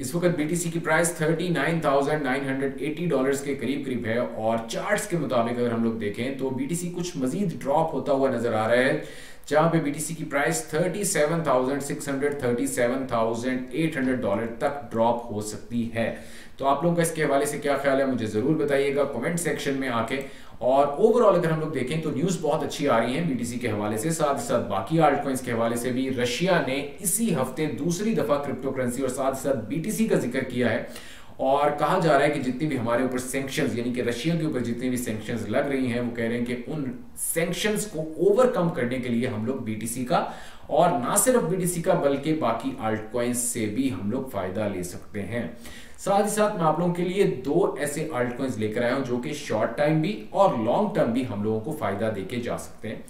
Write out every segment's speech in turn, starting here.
इस वक्त बीटीसी की प्राइस $39,980 के करीब करीब है और चार्ट्स के मुताबिक अगर हम लोग देखें तो बीटीसी कुछ मजीद ड्रॉप होता हुआ नजर आ रहा है, जहां पे बीटीसी की प्राइस $37,600 $37,800 तक ड्रॉप हो सकती है। तो आप लोगों का इसके हवाले से क्या ख्याल है मुझे जरूर बताइएगा कमेंट सेक्शन में आके। और ओवरऑल अगर हम लोग देखें तो न्यूज बहुत अच्छी आ रही है बीटीसी के हवाले से, साथ ही साथ बाकी आल्ट कॉइंस के हवाले से भी। रशिया ने इसी हफ्ते दूसरी दफा क्रिप्टो करेंसी और साथ ही साथ बीटीसी का जिक्र किया है और कहा जा रहा है कि जितनी भी हमारे ऊपर सैंक्शंस यानी कि रशिया के ऊपर जितनी भी सैंक्शंस लग रही हैं, वो कह रहे हैं कि उन सैंक्शंस को ओवरकम करने के लिए हम लोग बीटीसी का और ना सिर्फ बीटीसी का बल्कि बाकी आल्ट कॉइंस से भी हम लोग फायदा ले सकते हैं। साथ ही साथ मैं आप लोगों के लिए दो ऐसे आल्ट कॉइंस लेकर आया हूं जो कि शॉर्ट टाइम भी और लॉन्ग टर्म भी हम लोगों को फायदा देके जा सकते हैं।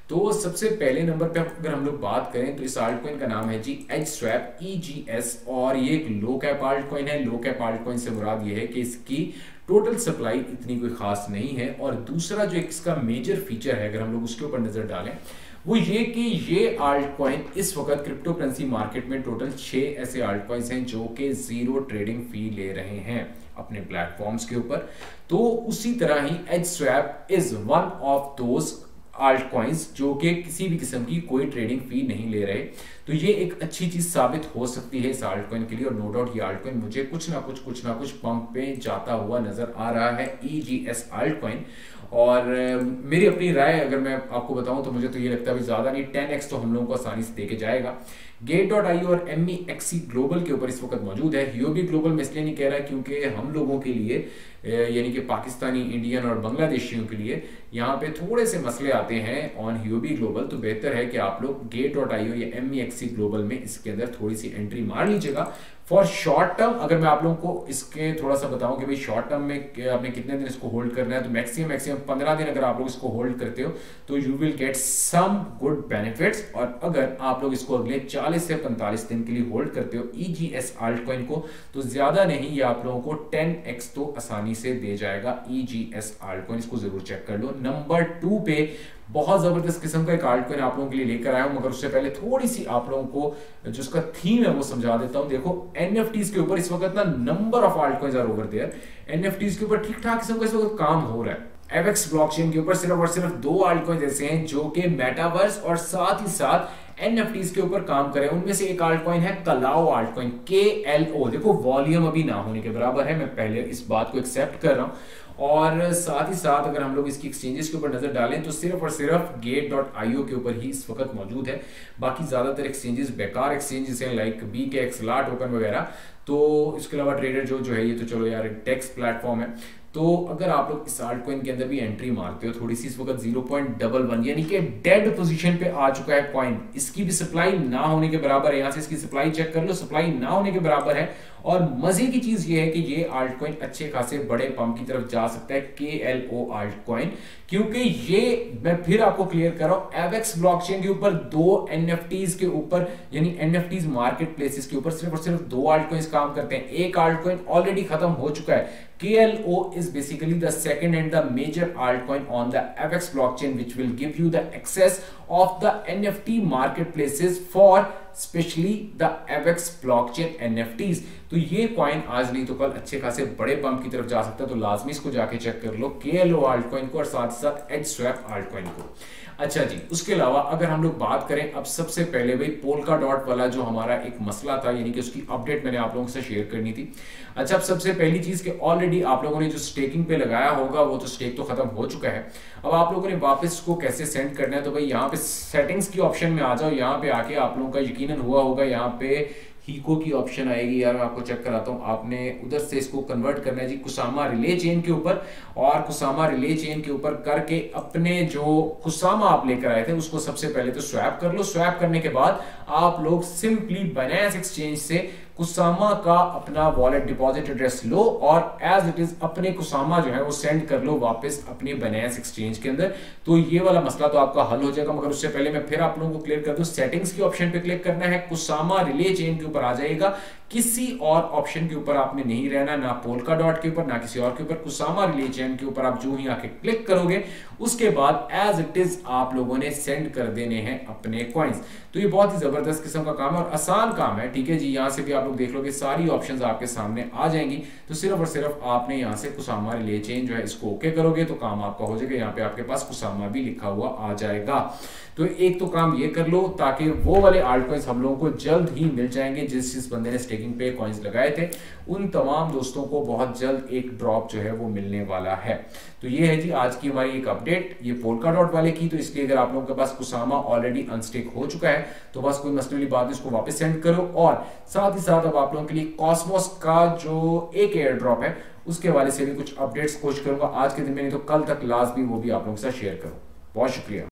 तो सबसे पहले नंबर पे अगर हम लोग बात करें तो इस आल्ट कॉइन का नाम है जी एज स्वैप EGS और ये एक लो कैप आल्ट कॉइन है। लो कैप आल्ट कॉइन से मुराद ये है कि इसकी टोटल सप्लाई इतनी कोई खास नहीं है और दूसरा जो इसका मेजर फीचर है अगर हम लोग उसके ऊपर नजर डालें वो ये कि ये आल्ट कॉइन इस वक्त क्रिप्टो करेंसी मार्केट में टोटल 6 ऐसे आल्ट कॉइन्स हैं जो कि जीरो ट्रेडिंग फी ले रहे हैं अपने प्लेटफॉर्म्स के ऊपर। तो उसी तरह ही edge swap is one of those alt coins जो कि किसी भी किस्म की कोई ट्रेडिंग फी नहीं ले रहे। तो ये एक अच्छी चीज साबित हो सकती है इस आल्ट कॉइन के लिए और नो डाउट ये आल्ट कॉइन मुझे कुछ ना कुछ पंप पे जाता हुआ नजर आ रहा है EGS आल्ट कॉइन। और मेरी अपनी राय अगर मैं आपको बताऊं तो मुझे तो ये लगता है ज्यादा नहीं 10x तो हम लोगों को आसानी से देके जाएगा। Gate.io और MEXC ग्लोबल के ऊपर इस वक्त मौजूद है। ह्यूओबी ग्लोबल में इसलिए नहीं कह रहा क्योंकि हम लोगों के लिए यानी कि पाकिस्तानी, इंडियन और बांग्लादेशियों के लिए यहाँ पे थोड़े से मसले आते हैं ऑन ह्यूओबी ग्लोबल। तो बेहतर है कि आप लोग Gate.io या MEXC ग्लोबल में इसके अंदर थोड़ी सी एंट्री मार लीजिएगा फॉर शॉर्ट टर्म। अगर मैं आप लोगों को इसके थोड़ा सा बताऊं कि भाई शॉर्ट टर्म में आपने कितने दिन इसको होल्ड करना है तो मैक्सिमम 15 दिन अगर आप लोग इसको होल्ड करते हो तो you will get some good benefits. और अगर आप लोग इसको अगले 40 से 45 दिन के लिए होल्ड करते हो EGS आल्ट कॉइन को तो ज्यादा नहीं ये आप लोगों को 10x तो आसानी से दे जाएगा EGS आल्ट कॉइन। इसको जरूर चेक कर लो। नंबर 2 पे बहुत जबरदस्त किस्म का एक आल्ट कॉइन आप लोगों के लिए लेकर आया हूं, मगर उससे पहले थोड़ी सी आप लोगों को जो उसका थीम है वो समझा देता हूं। देखो NFTs के ऊपर इस वक्त ना number of alt coins are over there. NFTs के ऊपर ठीक ठाक किस्म का इस वक्त काम हो रहा है। FX ब्लॉकचेन के ऊपर सिर्फ और सिर्फ 2 आल्ट कॉइन्स ऐसे हैं जो कि मेटावर्स और साथ ही साथ NFTs के ऊपर काम करें। उनमें से एक आल्ट कॉइन है कलाओ आल्ट कॉइन KLO। देखो वॉल्यूम अभी ना होने के बराबर है, मैं पहले इस बात को एक्सेप्ट कर रहा हूं। और साथ ही साथ अगर हम लोग इसकी एक्सचेंजेस के ऊपर नजर डालें तो सिर्फ और सिर्फ Gate.io के ऊपर ही इस वक्त मौजूद है। बाकी ज्यादातर एक्सचेंजेस बेकार एक्सचेंजेस हैं लाइक BKX टोकन वगैरह। तो इसके अलावा ट्रेडर जो है ये तो चलो यार टेक्स्ट प्लेटफॉर्म है। तो अगर आप लोग इस आल्ट कॉइन के अंदर भी एंट्री मारते हो थोड़ी सी इस वक्त 0.11 यानी कि डेड पोजीशन पे आ चुका है कॉइन। इसकी भी सप्लाई ना होने के बराबर है। यहां से इसकी सप्लाई चेक कर लो, सप्लाई ना होने के बराबर है। और मजे की चीज ये है कि ये आल्ट कॉइन अच्छे खासे बड़े पंप की तरफ जा सकता है KLO आल्ट कॉइन, क्योंकि ये मैं फिर आपको क्लियर कर रहा हूं FX ब्लॉकचेन के ऊपर 2 NFTs के ऊपर यानी NFTs मार्केट प्लेसेस के ऊपर सिर्फ और सिर्फ 2 आल्ट कॉइन्स काम करते हैं। एक आल्ट कॉइन ऑलरेडी खत्म हो चुका है। KLO is basically the second and the major altcoin on the FX blockchain which will give you the access of the NFT marketplaces for especially the FX blockchain NFTs। तो ये coin आज नहीं तो कल अच्छे खासे बड़े पंप की तरफ जा सकता है। तो लाजमी इसको जाके चेक कर लो KLO आल्ट कॉइन को और साथ ही साथ एज स्वैप आल्ट कॉइन को। अच्छा जी, उसके अलावा अगर हम लोग बात करें अब सबसे पहले भाई पोल्का डॉट वाला जो हमारा एक मसला था यानी कि उसकी अपडेट मैंने आप लोगों से शेयर करनी थी। अच्छा, अब सबसे पहली चीज कि ऑलरेडी आप लोगों ने जो स्टेकिंग पे लगाया होगा वो तो स्टेक तो खत्म हो चुका है। अब आप लोगों ने वापस इसको कैसे सेंड करना है तो भाई यहाँ पे सेटिंग्स की ऑप्शन में आ जाओ। यहाँ पे आके आप लोगों का यकीनन हुआ होगा यहाँ पे हीको की ऑप्शन आएगी। यार मैं आपको चेक कराता हूँ। आपने उधर से इसको कन्वर्ट करना है जी कुसामा रिले चेन के ऊपर और कुसामा रिले चेन के ऊपर करके अपने जो कुसामा आप लेकर आए थे उसको सबसे पहले तो स्वैप कर लो। स्वैप करने के बाद आप लोग सिंपली बाइनेंस एक्सचेंज से कुसामा का अपना वॉलेट डिपॉजिट एड्रेस लो और एज इट इज अपने कुसामा जो है वो सेंड कर लो वापस अपने बाइनेंस एक्सचेंज के अंदर। तो ये वाला मसला तो आपका हल हो जाएगा। मगर उससे पहले मैं फिर आप लोगों को क्लियर कर दूं, सेटिंग्स की ऑप्शन पे क्लिक करना है, कुसामा रिले चेन के ऊपर आ जाएगा, किसी और ऑप्शन के ऊपर आपने नहीं रहना, ना पोल्का डॉट के ऊपर, ना किसी और के ऊपर। कुसामा रिले चेन के ऊपर आप जो ही आके क्लिक करोगे उसके बाद एज इट इज आप लोगों ने सेंड कर देने हैं अपने कॉइन्स। तो ये बहुत ही जबरदस्त किस्म का काम है और आसान काम है, ठीक है जी। यहां से भी आप लोग देख लोगे सारी ऑप्शंस आपके सामने आ जाएंगी। तो सिर्फ और सिर्फ आपने यहां से कुसामा रिले चेन जो है इसको ओके करोगे तो काम आपका हो जाएगा। यहाँ पे आपके पास कुसामा भी लिखा हुआ आ जाएगा। तो एक तो काम ये कर लो ताकि वो वाले आल्ट कॉइन्स हम लोगों को जल्द ही मिल जाएंगे। जिस बंदे ने स्टेकिंग पे कॉइन्स लगाए थे उन तमाम दोस्तों को बहुत जल्द एक ड्रॉप जो है वो मिलने वाला है। तो ये है जी आज की हमारी एक अपडेट, ये पोल्का डॉट वाले की। तो इसलिए अगर आप लोगों के पास कुसामा ऑलरेडी अनस्टेक हो चुका है तो बस कोई मसले वाली बात, इसको वापस सेंड करो। और साथ ही साथ अब आप लोगों के लिए कॉस्मोस का जो एक एयर ड्रॉप है उसके हवाले से भी कुछ अपडेट्स कोशिश करूंगा आज के दिन में, नहीं तो कल तक लास्ट भी वो भी आप लोगों के साथ शेयर करूं। बहुत शुक्रिया।